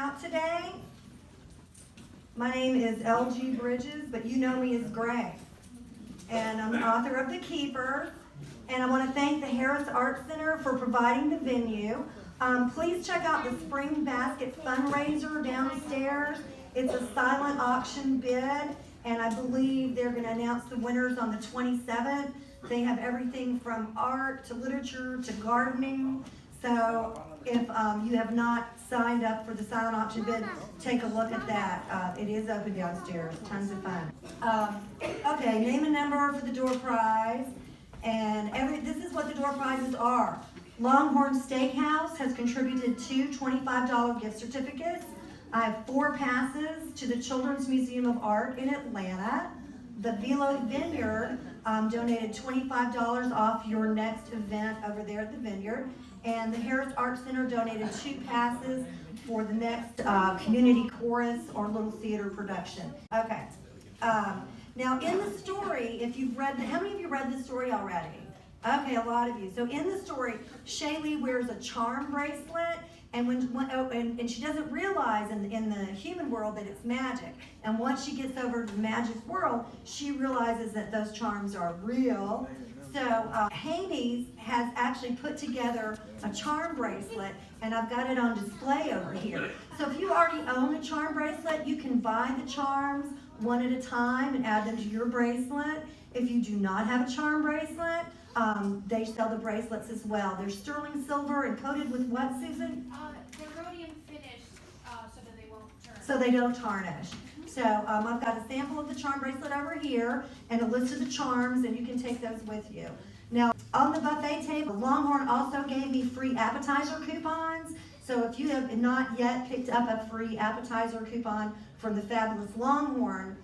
out today. My name is L.G. Bridges, but you know me as Gray. And I'm the author of The Keepers. And I want to thank the Harris Art Center for providing the venue. Please check out the Spring Basket fundraiser downstairs. It's a silent auction bid, and I believe they're going to announce the winners on the 27th. They have everything from art to literature to gardening. So if you have not signed up for the silent auction bid, take a look at that. It is open downstairs. Tons of fun. Okay, name a number for the door prize. And this is what the door prizes are. Longhorn Steakhouse has contributed 2 $25 gift certificates. I have 4 passes to the Children's Museum of Art in Atlanta. The Velo Vineyard donated $25 off your next event over there at the Vineyard. And the Harris Art Center donated 2 passes for the next community chorus or little theater production. Okay. Now in the story, if you've read, how many of you read the story already? Okay, a lot of you. So in the story, Shaylee wears a charm bracelet, and and she doesn't realize in the human world that it's magic. And once she gets over to the magic world, she realizes that those charms are real. So Haney's has actually put together a charm bracelet, and I've got it on display over here. So if you already own a charm bracelet, you can buy the charms one at a time and add them to your bracelet. If you do not have a charm bracelet, they sell the bracelets as well. They're sterling silver and coated with what, Susan? They're rhodium finished so that they won't tarnish. So they don't tarnish. So I've got a sample of the charm bracelet over here and a list of the charms, and you can take those with you. Now, on the buffet table, Longhorn also gave me free appetizer coupons. So if you have not yet picked up a free appetizer coupon from the fabulous Longhorn,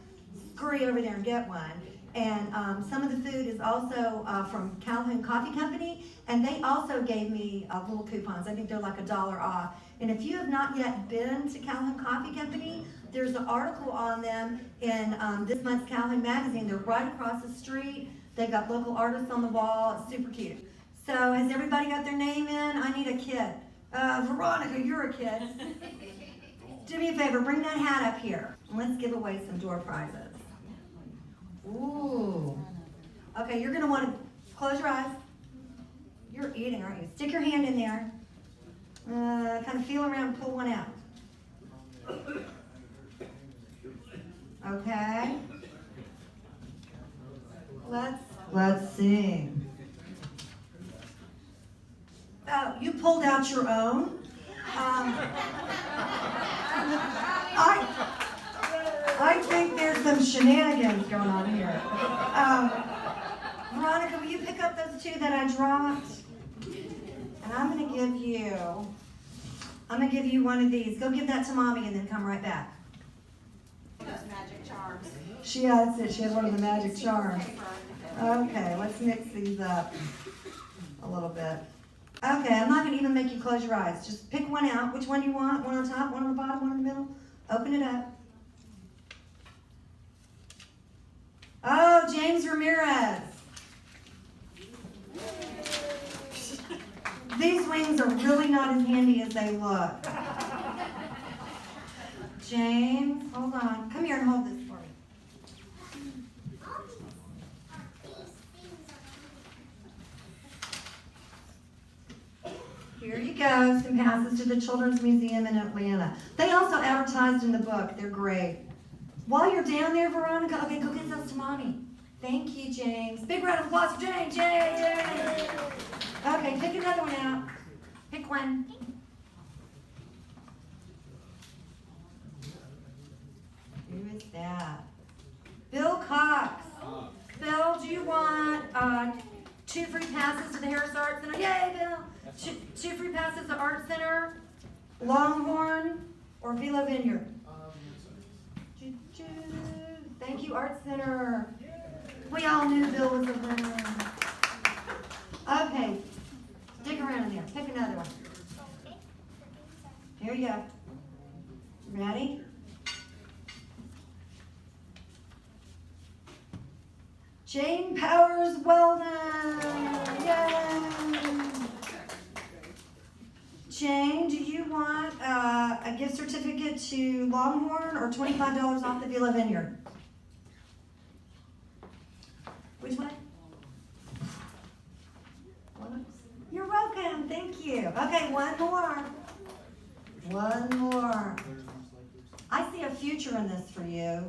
scurry over there and get one. And some of the food is also from Calhoun Coffee Company, and they also gave me little coupons. I think they're like $1 off. And if you have not yet been to Calhoun Coffee Company, there's an article on them in this month's Calhoun magazine. They're right across the street. They've got local artists on the wall. It's super cute. So has everybody got their name in? I need a kid. Veronica, you're a kid. Do me a favor, bring that hat up here. And let's give away some door prizes. Ooh. Okay, you're gonna wanna close your eyes. You're eating, aren't you? Stick your hand in there. Kind of feel around and pull one out. Okay. Let's see. Oh, you pulled out your own. I think there's some shenanigans going on here. Veronica, will you pick up those 2 that I dropped? And I'm gonna give you one of these. Go give that to Mommy and then come right back. Those magic charms. That's it. She has one of the magic charms. Okay, let's mix these up a little bit. Okay, I'm not gonna even make you close your eyes. Just pick one out. Which one do you want? One on top, one on the bottom, one in the middle? Open it up. Oh, James Ramirez. These wings are really not as handy as they look. James, hold on. Come here and hold this for me. Here you go, some passes to the Children's Museum in Atlanta. They also advertised in the book. They're great. While you're down there, Veronica, okay, go get those to Mommy. Thank you, James. Big round of applause for James. James. Okay, pick another one out. Pick one. Who is that? Bill Cox. Bill, do you want 2 free passes to the Harris Art Center? Yay, Bill. 2 free passes to Art Center, Longhorn, or Velo Vineyard? Thank you, Art Center. We all knew Bill was a winner. Okay, dig around in there. Pick another one. Here you go. Ready? Jane Powers Weldon. Yay! Jane, do you want a gift certificate it to Longhorn or $25 off the Villa Vineyard? Which way? You're welcome, thank you. Okay, one more. One more. I see a future in this for you.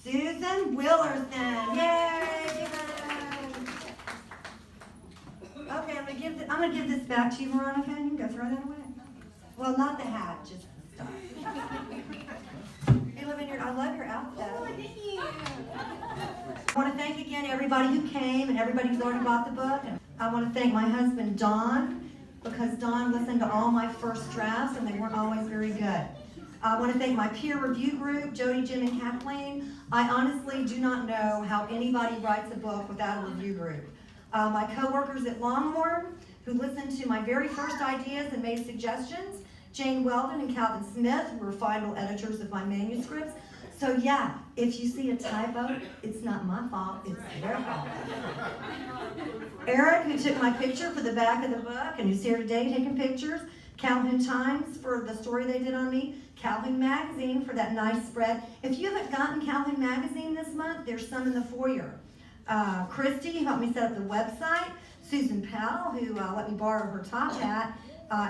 Susan Willerson, yay! Okay, I'm gonna give this back to you, Veronica, and you can go throw that away. Well, not the hat, just the stuff. Villa Vineyard, I love your outfit. Oh, thank you. I want to thank again everybody who came and everybody who's already bought the book. And I want to thank my husband, Don, because Don listened to all my first drafts and they weren't always very good. I want to thank my peer review group, Jody, Jim, and Kathleen. I honestly do not know how anybody writes a book without a review group. My coworkers at Longhorn, who listened to my very first ideas and made suggestions, Jane Weldon and Calvin Smith, who were final editors of my manuscripts. So yeah, if you see a typo, it's not my fault, it's their fault. Eric, who took my picture for the back of the book and who's here today taking pictures. Calhoun Times for the story they did on me. Calhoun Magazine for that nice spread. If you haven't gotten Calhoun Magazine this month, there's some in the foyer. Christy, who helped me set up the website. Susan Powell, who let me borrow her top hat.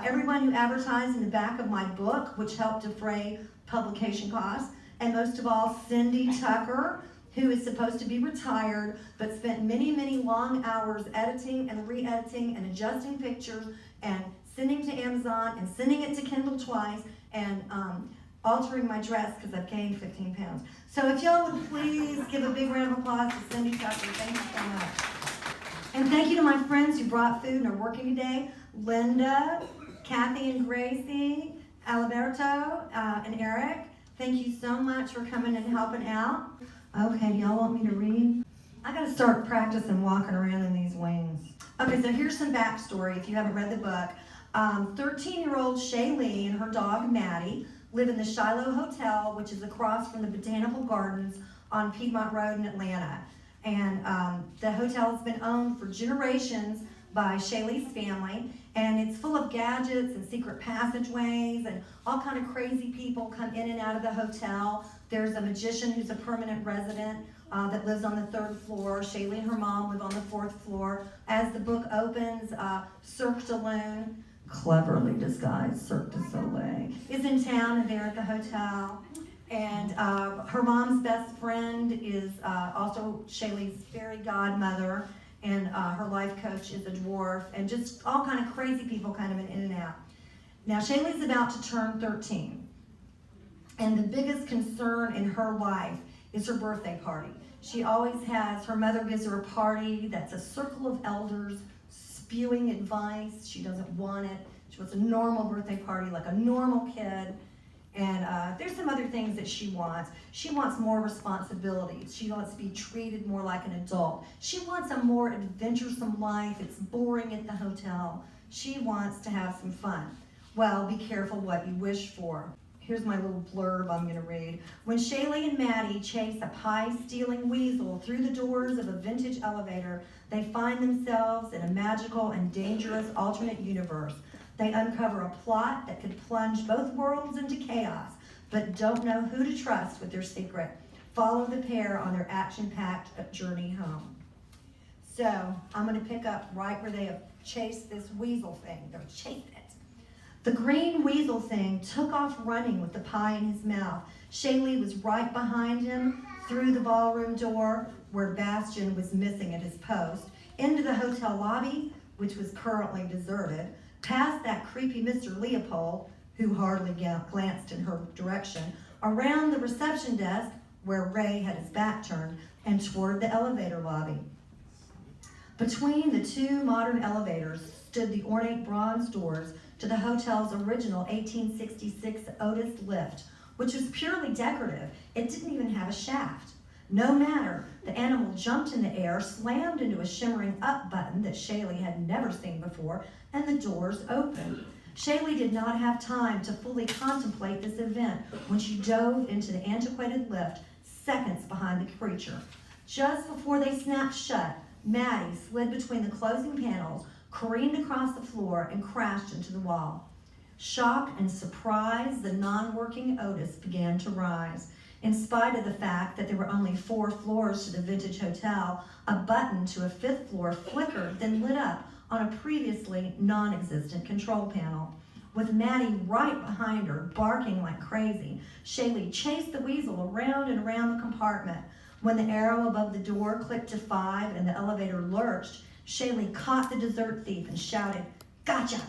Everyone who advertised in the back of my book, which helped defray publication costs. And most of all, Cindy Tucker, who is supposed to be retired, but spent many, many long hours editing and re-editing and adjusting pictures and sending to Amazon and sending it to Kindle twice and altering my dress because I've gained 15 pounds. So if y'all would please give a big round of applause to Cindy Tucker. Thank you so much. And thank you to my friends who brought food and are working today. Linda, Kathy and Gracie, Alberto, and Eric. Thank you so much for coming and helping out. Okay, do y'all want me to read? I gotta start practicing walking around in these wings. Okay, so here's some backstory if you haven't read the book. 13-year-old Shaylee and her dog Maddie live in the Shiloh Hotel, which is across from the Botanical Gardens on Piedmont Road in Atlanta. And the hotel has been owned for generations by Shaylee's family, and it's full of gadgets and secret passageways, and all kind of crazy people come in and out of the hotel. There's a magician who's a permanent resident that lives on the 3rd floor. Shaylee and her mom live on the 4th floor. As the book opens, Cirque du Lune, cleverly disguised Cirque du Soleil, is in town and they're at the hotel. And her mom's best friend is also Shaylee's fairy godmother, and her life coach is a dwarf, and just all kind of crazy people kind of in and out. Now Shaylee's about to turn 13, and the biggest concern in her life is her birthday party. She always has, her mother gives her a party that's a circle of elders spewing advice. She doesn't want it. She wants a normal birthday party like a normal kid. And there's some other things that she wants. She wants more responsibilities. She wants to be treated more like an adult. She wants a more adventuresome life. It's boring at the hotel. She wants to have some fun. Well, be careful what you wish for. Here's my little blurb I'm gonna read. When Shaylee and Maddie chase a pie-stealing weasel through the doors of a vintage elevator, they find themselves in a magical and dangerous alternate universe. They uncover a plot that could plunge both worlds into chaos, but don't know who to trust with their secret. Follow the pair on their action-packed journey home. So I'm going to pick up right where they have chased this weasel thing. They're chasing it. The green weasel thing took off running with the pie in his mouth. Shaylee was right behind him, through the ballroom door where Bastian was missing at his post, into the hotel lobby, which was currently deserted, past that creepy Mr. Leopold, who hardly glanced in her direction, around the reception desk, where Ray had his back turned, and toward the elevator lobby. Between the two modern elevators stood the ornate bronze doors to the hotel's original 1866 Otis lift, which was purely decorative. It didn't even have a shaft. No matter, the animal jumped in the air, slammed into a shimmering up button that Shaylee had never seen before, and the doors opened. Shaylee did not have time to fully contemplate this event when she dove into the antiquated lift seconds behind the creature. Just before they snapped shut, Maddie slid between the closing panels, careened across the floor, and crashed into the wall. Shock and surprise, the non-working Otis began to rise. In spite of the fact that there were only 4 floors to the vintage hotel, a button to a 5th floor flickered, then lit up on a previously non-existent control panel. With Maddie right behind her, barking like crazy, Shaylee chased the weasel around and around the compartment. When the arrow above the door clicked to 5 and the elevator lurched, Shaylee caught the dessert thief and shouted, "Gotcha!"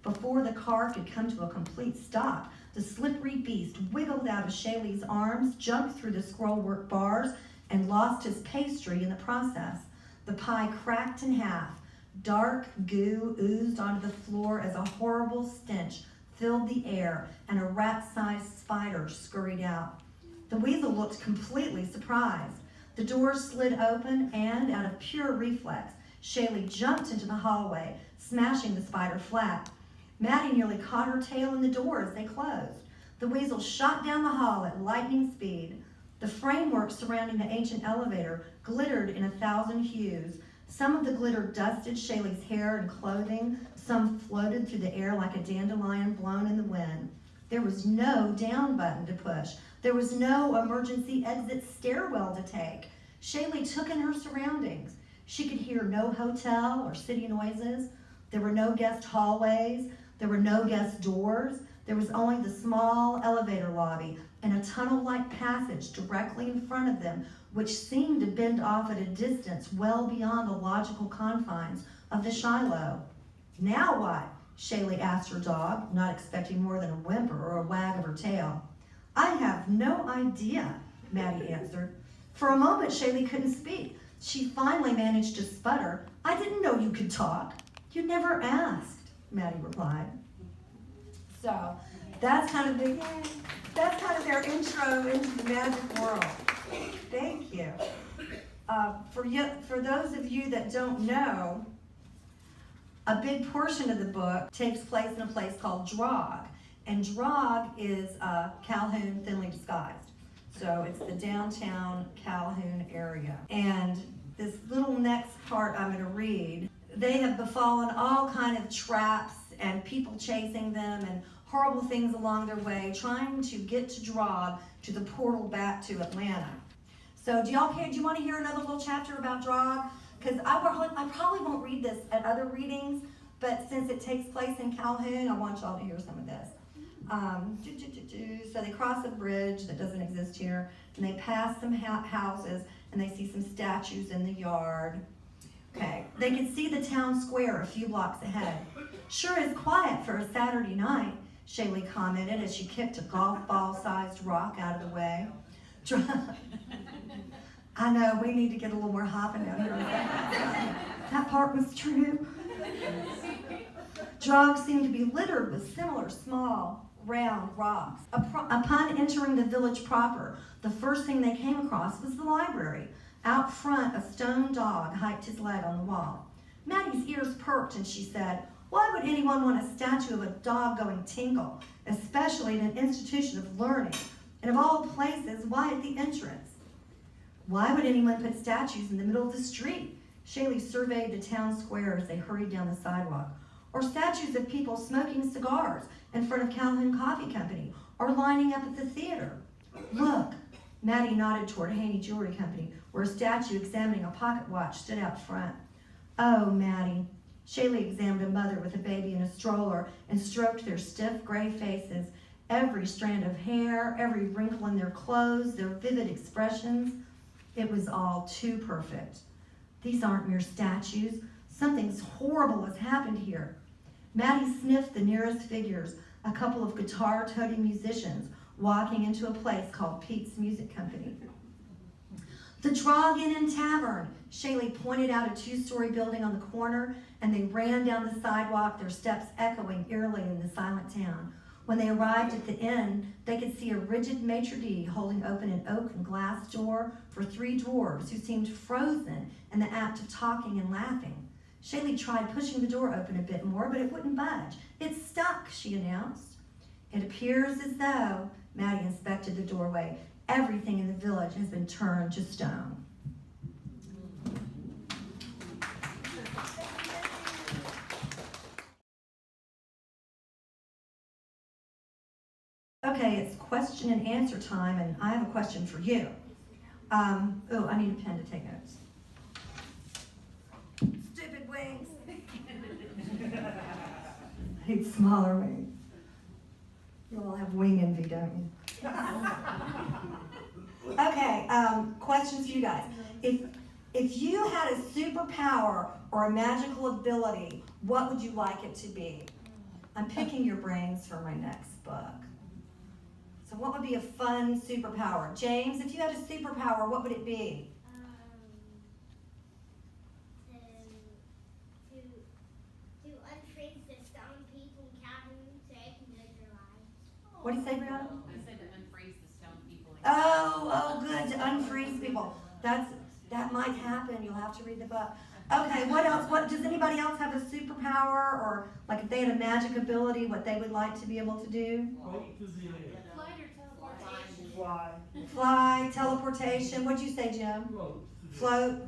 Before the car could come to a complete stop, the slippery beast wiggled out of Shaylee's arms, jumped through the scrollwork bars, and lost his pastry in the process. The pie cracked in half. Dark goo oozed onto the floor as a horrible stench filled the air, and a rat-sized spider scurried out. The weasel looked completely surprised. The door slid open, and out of pure reflex, Shaylee jumped into the hallway, smashing the spider flat. Maddie nearly caught her tail in the door as they closed. The weasel shot down the hall at lightning speed. The framework surrounding the ancient elevator glittered in 1,000 hues. Some of the glitter dusted Shaylee's hair and clothing. Some floated through the air like a dandelion blown in the wind. There was no down button to push. There was no emergency exit stairwell to take. Shaylee took in her surroundings. She could hear no hotel or city noises. There were no guest hallways. There were no guest doors. There was only the small elevator lobby and a tunnel-like passage directly in front of them, which seemed to bend off at a distance well beyond the logical confines of the Shiloh. "Now what?" Shaylee asked her dog, not expecting more than a whimper or a wag of her tail. "I have no idea," Maddie answered. For a moment, Shaylee couldn't speak. She finally managed to sputter. "I didn't know you could talk." "You never asked," Maddie replied. So that's kind of their intro into the magic world. Thank you. For those of you that don't know, a big portion of the book takes place in a place called Drog. And Drog is Calhoun thinly disguised. So it's the downtown Calhoun area. And this little next part I'm going to read, they have befallen all kind of traps and people chasing them and horrible things along their way, trying to get to Drog, to the portal back to Atlanta. So do y'all care? Do you want to hear another little chapter about Drog? Because I probably won't read this at other readings, but since it takes place in Calhoun, I want y'all to hear some of this. So they cross a bridge that doesn't exist here, and they pass some houses, and they see some statues in the yard. Okay, they can see the town square a few blocks ahead. "Sure is quiet for a Saturday night," Shaylee commented as she kicked a golf ball-sized rock out of the way. I know, we need to get a little more hopping down here. That part was true. Drog seemed to be littered with similar small, round rocks. Upon entering the village proper, the first thing they came across was the library. Out front, a stone dog hiked his leg on the wall. Maddie's ears perked and she said, "Why would anyone want a statue of a dog going tinkle, especially in an institution of learning? And of all places, why at the entrance?" "Why would anyone put statues in the middle of the street?" Shaylee surveyed the town square as they hurried down the sidewalk. "Or statues of people smoking cigars in front of Calhoun Coffee Company, or lining up at the theater." "Look," Maddie nodded toward Haney Jewelry Company, where a statue examining a pocket watch stood out front. "Oh, Maddie." Shaylee examined a mother with a baby in a stroller and stroked their stiff gray faces, every strand of hair, every wrinkle in their clothes, their vivid expressions. It was all too perfect. "These aren't mere statues. Something's horrible has happened here." Maddie sniffed the nearest figures, a couple of guitar-toting musicians walking into a place called Pete's Music Company. "The Drog Inn and Tavern," Shaylee pointed out a 2-story building on the corner, and they ran down the sidewalk, their steps echoing eerily in the silent town. When they arrived at the inn, they could see a rigid maitre d' holding open an oak and glass door for 3 dwarves who seemed frozen in the act of talking and laughing. Shaylee tried pushing the door open a bit more, but it wouldn't budge. "It's stuck," she announced. "It appears as though," Maddie inspected the doorway, "everything in the village has been turned to stone." Okay, it's question and answer time, and I have a question for you. I need a pen to take notes. Stupid wings. I need smaller wings. You all have wing envy, don't you? Okay, questions for you guys. If you had a superpower or a magical ability, what would you like it to be? I'm picking your brains for my next book. So what would be a fun superpower? James, if you had a superpower, what would it be? To unfreeze the stone people in Calhoun so they can live their lives. What do you say, Brianna? I said to unfreeze the stone people. Oh, good, to unfreeze people. That might happen, you'll have to read the book. Okay, what else? Does anybody else have a superpower, or like if they had a magic ability, what they would like to be able to do? Flight or teleportation? Fly. Fly, teleportation, what'd you say, Jim? Float.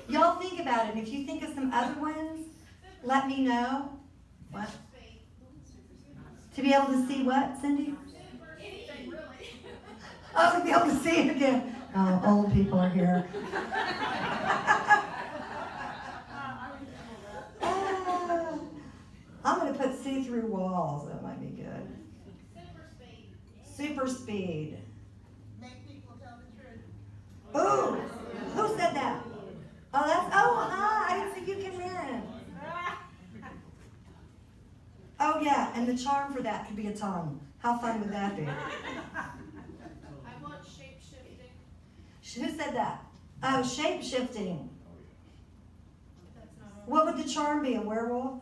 Y'all think about it, if you think of some other ones, let me know. What? To be able to see what, Cindy? Anything really. Oh, to be able to see it again. Oh, old people are here. I'm going to put see-through walls. That might be good. Super speed. Super speed. Make people tell the truth. Ooh, who said that? I didn't see you come in. Oh yeah, and the charm for that could be a tongue. How fun would that be? I want shape shifting. Who said that? Oh, shape-shifting. That's not What would the charm be, a werewolf?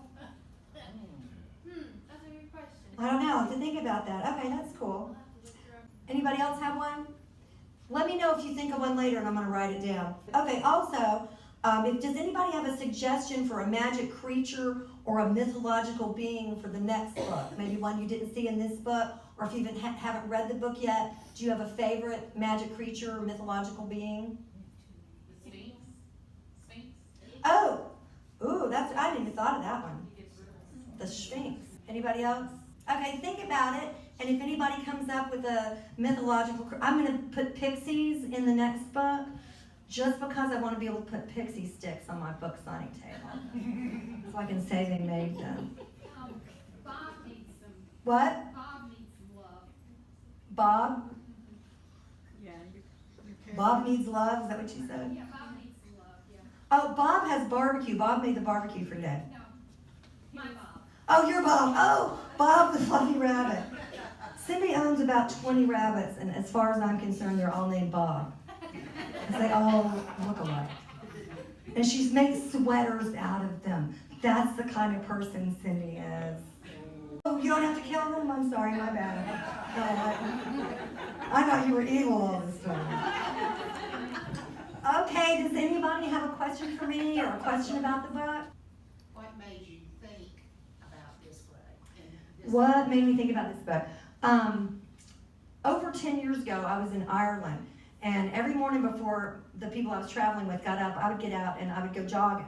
That's a good question. I don't know, I have to think about that. Okay, that's cool. I'll have to look her up. Anybody else have one? Let me know if you think of one later and I'm going to write it down. Okay, also, does anybody have a suggestion for a magic creature or a mythological being for the next book? Maybe one you didn't see in this book, or if you even haven't read the book yet, do you have a favorite magic creature or mythological being? The Sphinx. Sphinx. Oh, I didn't even thought of that one. The Sphinx. Anybody else? Okay, think about it. And if anybody comes up with a mythological, I'm going to put pixies in the next book, just because I want to be able to put pixie sticks on my book signing table, so I can say they made them. Bob needs some. What? Bob needs some love. Bob? Yeah, you Bob needs love. Is that what you said? Yeah, Bob needs some love. Yeah. Oh, Bob has barbecue. Bob made the barbecue for today. No, my Bob. Oh, you're Bob. Oh, Bob the fluffy rabbit. Cindy owns about 20 rabbits, and as far as I'm concerned, they're all named Bob. They all look alike. And she's made sweaters out of them. That's the kind of person Cindy is. Oh, you don't have to kill them? I'm sorry, my bad. I thought you were evil all this time. Okay, does anybody have a question for me or a question about the book? What made you think about this book? And this What made me think about this book? Over 10 years ago, I was in Ireland, and every morning before the people I was traveling with got up, I would get out and I would go jogging.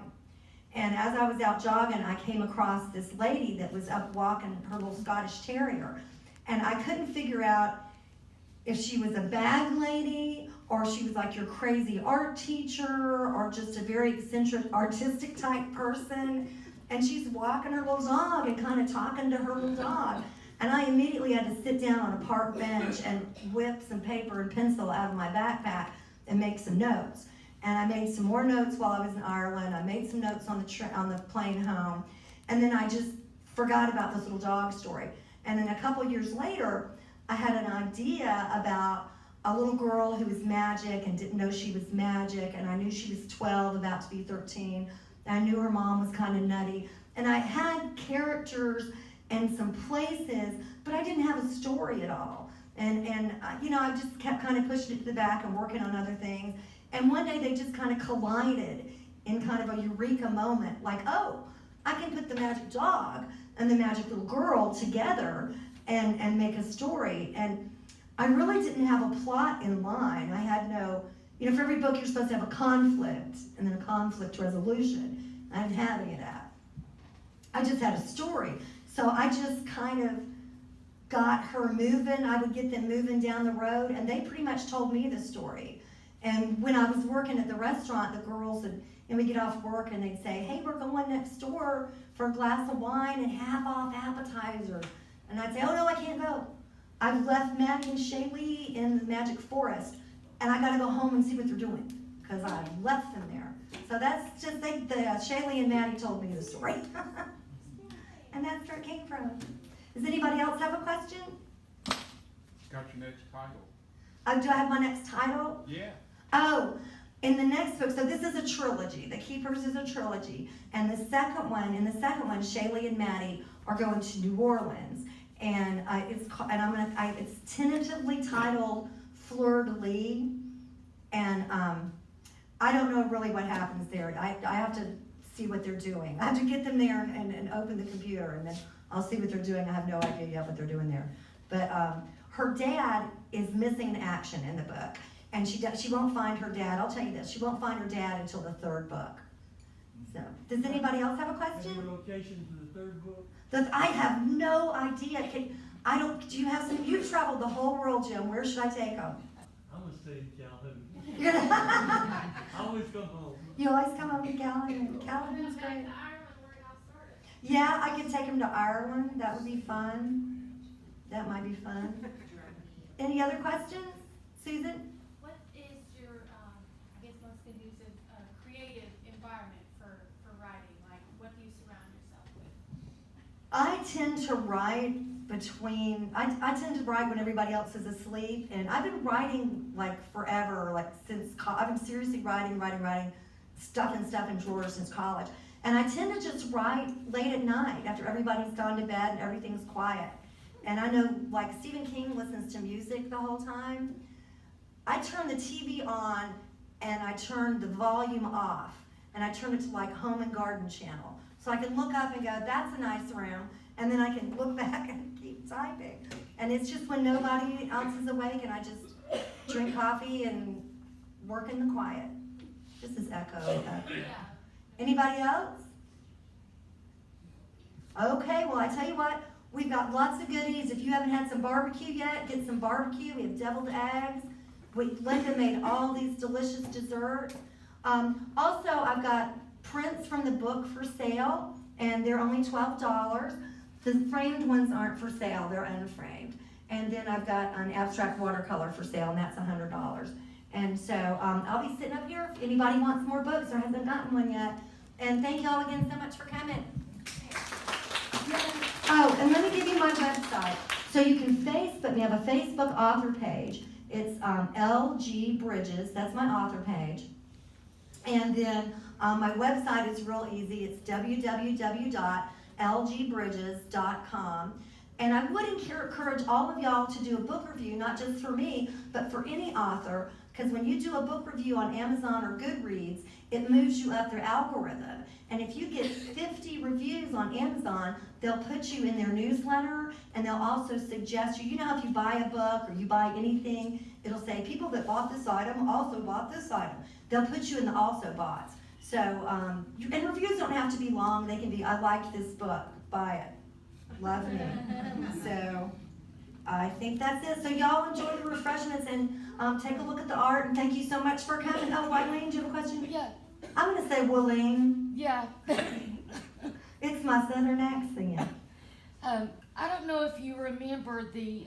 And as I was out jogging, I came across this lady that was up walking her little Scottish Terrier. And I couldn't figure out if she was a bag lady, or she was like your crazy art teacher, or just a very eccentric artistic type person. And she's walking her little dog and kind of talking to her little dog. And I immediately had to sit down on a park bench and whip some paper and pencil out of my backpack and make some notes. And I made some more notes while I was in Ireland. I made some notes on the plane home. And then I just forgot about this little dog story. And then a couple years later, I had an idea about a little girl who was magic and didn't know she was magic. And I knew she was 12, about to be 13. And I knew her mom was kind of nutty. And I had characters and some places, but I didn't have a story at all. And I just kept kind of pushing it to the back and working on other things. And one day they just kind of collided in kind of a eureka moment, like, oh, I can put the magic dog and the magic little girl together and make a story. And I really didn't have a plot in line. I had no, for every book you're supposed to have a conflict and then a conflict resolution. I didn't have any of that. I just had a story. So I just kind of got her moving. I would get them moving down the road, and they pretty much told me the story. And when I was working at the restaurant, the girls and we get off work and they'd say, hey, we're going next door for a glass of wine and half off appetizers. And I'd say, oh no, I can't go. I've left Maddie and Shaylee in the Magic Forest, and I gotta go home and see what they're doing, because I left them there. So that's just, Shaylee and Maddie told me the story. And that's where it came from. Does anybody else have a question? Got your next title? Do I have my next title? Yeah. Oh, in the next book, so this is a trilogy. The Keepers is a trilogy. And in the second one, Shaylee and Maddie are going to New Orleans. And it's tentatively titled Fleur de Lis. And I don't know really what happens there. I have to see what they're doing. I have to get them there and open the computer, and then I'll see what they're doing. I have no idea yet what they're doing there. But her dad is missing in action in the book. And she won't find her dad. I'll tell you this, she won't find her dad until the third book. So, does anybody else have a question? Any location for the third book? I have no idea. Do you have some, you've traveled the whole world, Jim. Where should I take them? I'm gonna stay in Calhoun. You're gonna- I always come home. You always come home to Calhoun. Calhoun's Back great. to Ireland where it all started. Yeah, I could take them to Ireland. That would be fun. That might be fun. Any other questions? Susan? What is your, I guess most conducive, creative environment for writing? Like, what do you surround yourself with? I tend to write I tend to write when everybody else is asleep, and I've been writing like forever, like I've been seriously writing, stuff in drawers since college. And I tend to just write late at night after everybody's gone to bed and everything's quiet. And I know, like, Stephen King listens to music the whole time. I turn the TV on and I turn the volume off, and I turn it to like Home and Garden channel. So I can look up and go, that's a nice room, and then I can look back and keep typing. And it's just when nobody else is awake and I just drink coffee and work in the quiet. This is echo. Yeah. Anybody else? Okay, well, I tell you what, we've got lots of goodies. If you haven't had some barbecue yet, get some barbecue. We have deviled eggs. Linda made all these delicious desserts. Also, I've got prints from the book for sale, and they're only $12. The framed ones aren't for sale, they're unframed. And then I've got an abstract watercolor for sale, and that's $100. And so I'll be sitting up here if anybody wants more books or hasn't gotten one yet. And thank y'all again so much for coming. Oh, and let me give you my website. So you can Facebook me. I have a Facebook author page. It's LG Bridges. That's my author page. And then my website is real easy. It's www.lgbridges.com. And I would encourage all of y'all to do a book review, not just for me, but for any author, because when you do a book review on Amazon or Goodreads, it moves you up their algorithm. And if you get 50 reviews on Amazon, they'll put you in their newsletter, and they'll also suggest you. You know how if you buy a book or you buy anything, it'll say people that bought this item also bought this item. They'll put you in the also boughts. So, and reviews don't have to be long. They can be, I liked this book, buy it. Love me. So, I think that's it. So y'all enjoy the refreshments and take a look at the art, and thank you so much for coming. Oh, Wylene, do you have a question? Yeah. I'm gonna say Wylene. Yeah. It's my southern accent. I don't know if you remember the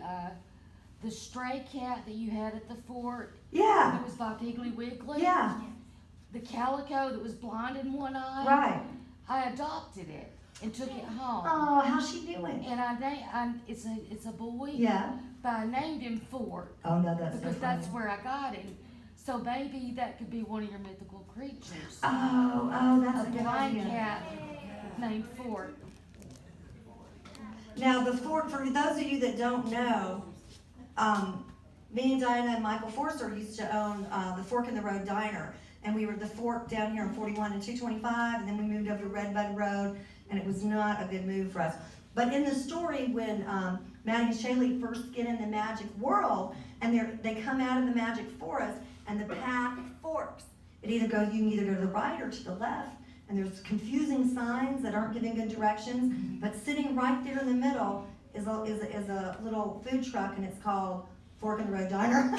stray cat that you had at the fort. Yeah. It was by Piggly Wiggly. Yeah. The calico that was blind in one eye. Right. I adopted it and took it home. Oh, how's she doing? And it's a boy. Yeah. But I named him Fort Oh no, that's so because funny. that's where I got him. So maybe that could be one of your mythical creatures. Oh, that's a good blind idea. cat named Fort. Now, the fort, for those of you that don't know, me and Diana and Michael Forster used to own the Fork in the Road Diner. And we were at the Fork down here on 41 and 225, and then we moved over to Red Bud Road, and it was not a good move for us. But in the story, when Maddie and Shaylee first get in the magic world, and they come out of the magic forest, and the path forks. You can either go to the right or to the left, and there's confusing signs that aren't giving good directions, but sitting right there in the middle is a little food truck, and it's called Fork in the Road Diner.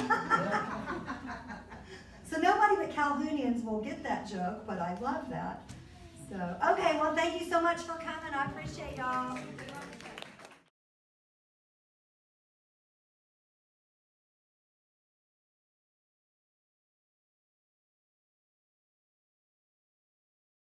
So nobody but Calhounians will get that joke, but I love that. So, okay, well, thank you so much for coming. I appreciate y'all.